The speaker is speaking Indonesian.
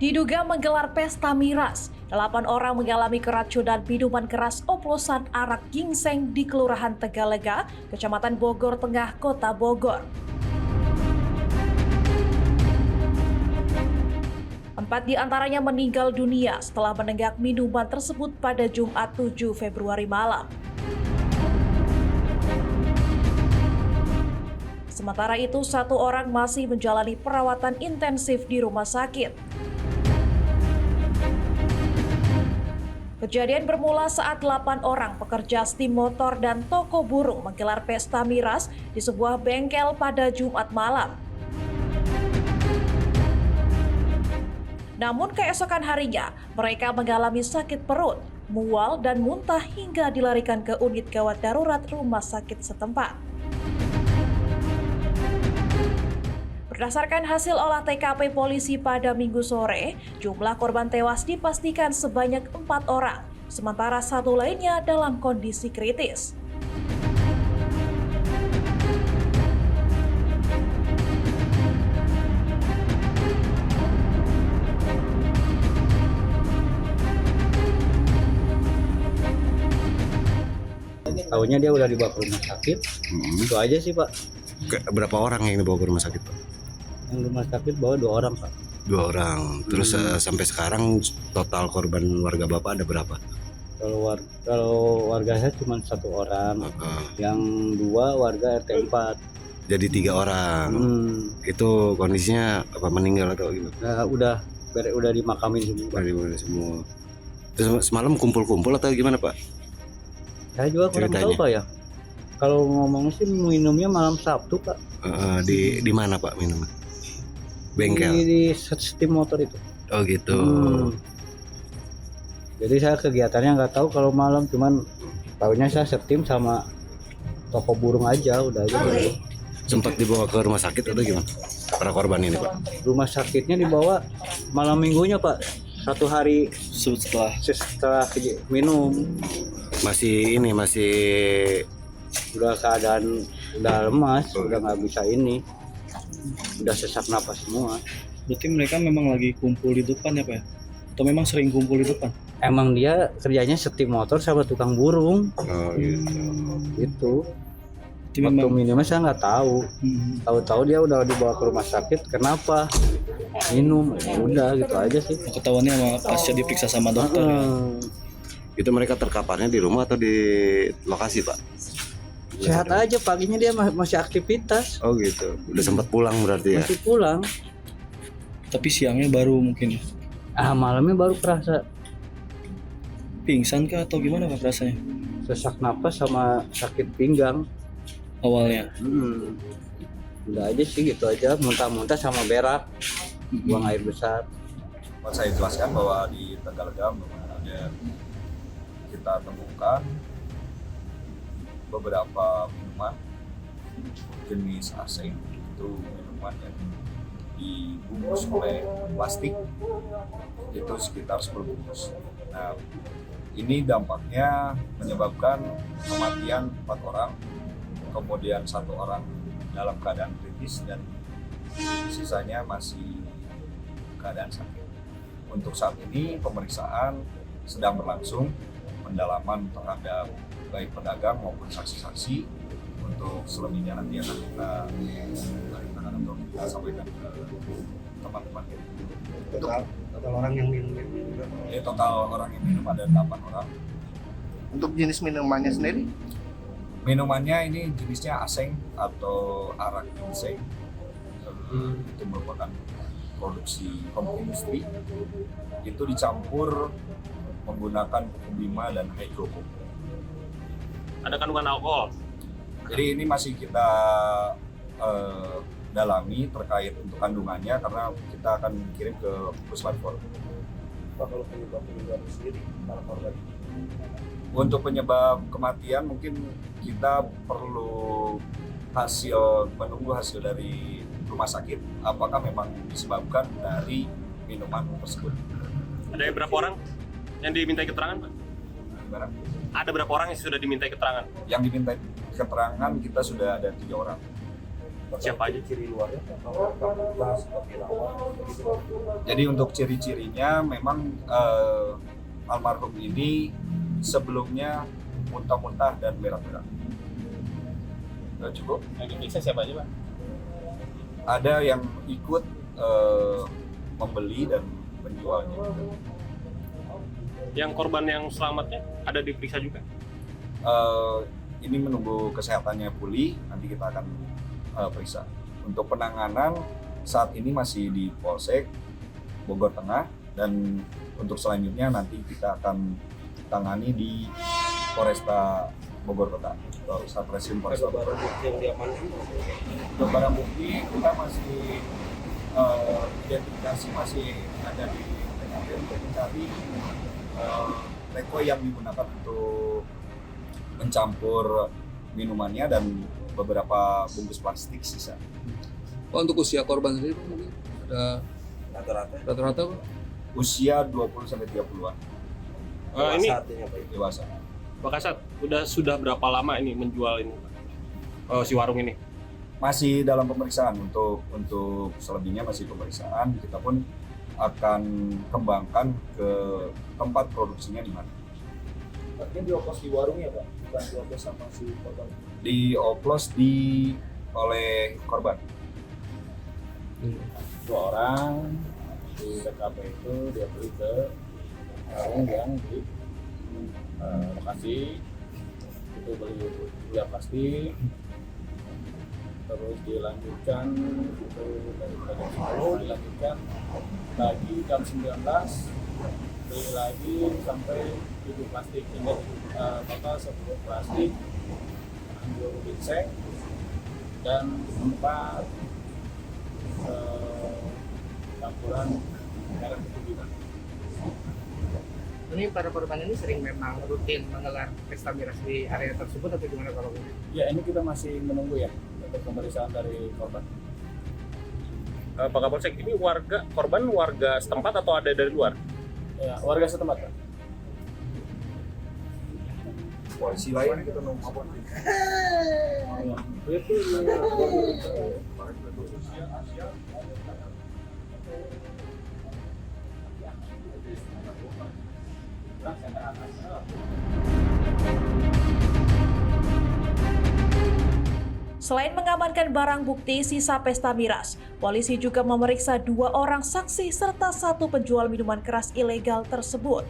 Diduga menggelar pesta miras, 8 orang mengalami keracunan minuman keras oplosan arak ginseng di Kelurahan Tegalega, Kecamatan Bogor Tengah, Kota Bogor. 4 di antaranya meninggal dunia setelah menenggak minuman tersebut pada Jumat 7 Februari malam. Sementara itu, 1 orang masih menjalani perawatan intensif di rumah sakit. Kejadian bermula saat 8 orang pekerja STIM motor dan toko burung menggelar pesta miras di sebuah bengkel pada Jumat malam. Namun keesokan harinya, mereka mengalami sakit perut, mual, dan muntah hingga dilarikan ke unit gawat darurat rumah sakit setempat. Berdasarkan hasil olah TKP polisi pada Minggu sore, jumlah korban tewas dipastikan sebanyak 4 orang, sementara 1 lainnya dalam kondisi kritis. Tahunya dia udah dibawa ke rumah sakit. Itu aja sih, Pak. Berapa orang yang dibawa ke rumah sakit, Pak? Yang rumah sakit bawa 2 orang, Pak. 2 orang. Terus sampai sekarang total korban warga Bapak ada berapa? Kalau warga saya cuma 1 orang. Yang 2 warga RT 4. Jadi 3 orang. Itu kondisinya apa, meninggal atau gimana? Udah dimakamin semua. Semua. Terus semalam kumpul-kumpul atau gimana, Pak? Saya juga kurang tahu, Pak, ya. Kalau ngomong sih minumnya malam Sabtu, Pak. Di mana, Pak, minumnya? Bengkel? Di STIM motor itu. Oh gitu. Jadi saya kegiatannya nggak tahu kalau malam, cuman tahunya saya STIM sama toko burung aja, udah aja gitu. Sempat dibawa ke rumah sakit atau gimana para korban ini, Pak? Rumah sakitnya dibawa malam minggunya, Pak. 1 hari setelah minum. Masih Udah keadaan udah lemas, udah nggak bisa ini, udah sesak napas semua. Berarti mereka memang lagi kumpul di depan ya, Pak? Atau memang sering kumpul di depan? Emang dia kerjanya STIM motor sama tukang burung. Oh gitu. Itu. Jadi Waktu memang minumnya saya nggak tahu. Tahu-tahu dia udah dibawa ke rumah sakit. Kenapa? Minum. Ya udah gitu aja sih. ketahuannya sama pasca diperiksa sama dokter. Itu mereka terkaparnya di rumah atau di lokasi, Pak? Sehat aja, paginya dia masih aktivitas. Oh gitu. Udah sempat pulang berarti ya? Masih pulang. Tapi siangnya baru mungkin Malamnya baru kerasa pingsan kah atau gimana, Pak, rasanya? sesak napas sama sakit pinggang. Awalnya. Udah aja sih gitu aja, muntah-muntah sama berak, buang air besar. Saya jelaskan bahwa di Tegalega ada kita temukan beberapa minuman jenis asing, itu minuman yang dibungkus oleh plastik, itu sekitar 10 bungkus. Nah, ini dampaknya menyebabkan kematian 4 orang, kemudian 1 orang dalam keadaan kritis dan sisanya masih keadaan sakit. Untuk saat ini pemeriksaan sedang berlangsung, pendalaman terhadap baik pedagang maupun saksi-saksi. Untuk selebihnya nanti akan kita tarik atau kita sampaikan ke teman-teman kita. Total orang yang minum Ini total orang yang minum ada 8 orang. untuk jenis minumannya sendiri Minumannya ini jenisnya aseng atau arak ginseng. Itu merupakan produksi home industry. Itu dicampur menggunakan kuku-bima dan hydrocoke. Ada kandungan alkohol. Jadi ini masih kita dalami terkait untuk kandungannya, karena kita akan kirim ke Puslapor. kalau penyebab sendiri para korban Untuk penyebab kematian mungkin kita perlu menunggu hasil dari rumah sakit, apakah memang disebabkan dari minuman tersebut. Ada berapa orang yang dimintai keterangan, Pak? Gimana? Ada berapa orang yang sudah dimintai keterangan? Yang diminta keterangan kita sudah ada 3 orang. Siapa aja? Ciri luarnya atau rambutnya seperti lawan gitu. Jadi untuk ciri-cirinya memang almarhum ini sebelumnya muntah-muntah dan berak-berak. Udah cukup? Yang diperiksa siapa aja, Pak? Ada yang ikut membeli dan menjualnya. Yang korban yang selamatnya ada diperiksa juga? Ini menunggu kesehatannya pulih, nanti kita akan periksa. Untuk penanganan saat ini masih di Polsek Bogor Tengah, dan untuk selanjutnya nanti kita akan tangani di Polresta Bogor Kota atau Satreskrim Polresta Bogor. Barang bukti yang diamankan. Untuk barang bukti kita masih identifikasi masih ada di TKP untuk mencari teko yang digunakan untuk mencampur minumannya dan beberapa bungkus plastik sisa. Oh, untuk usia korban sendiri Pak, mungkin ada rata-rata Pak? Usia 20 sampai 30-an Ini Artinya Pak. dewasa. Pak Kasat, sudah berapa lama ini menjual ini? Si warung ini? Masih dalam pemeriksaan, untuk selebihnya masih pemeriksaan. Kita pun akan kembangkan ke tempat produksinya di mana. Artinya dioplos di warungnya Pak, bukan dioplos sama si korban. Dioplos oleh korban. 2 orang di TKP itu dia beli ke warung yang di lokasi itu beli plastik, terus dilanjutkan itu dari jam 10 dilanjutkan lagi jam 19 beli lagi sampai 7 plastik hingga total 10 plastik ambil ginseng dan 4 campuran merek ketujuan. Ini para korban ini sering memang rutin menggelar pesta miras di area tersebut atau gimana kalau ini? Ya, ini kita masih menunggu ya untuk pemeriksaan dari korban. Pak Kapolsek, ini korban warga setempat atau ada dari luar? Ya, warga setempat Pak. Polisi lain kita nunggu. Selain mengamankan barang bukti sisa pesta miras, polisi juga memeriksa 2 orang saksi serta 1 penjual minuman keras ilegal tersebut.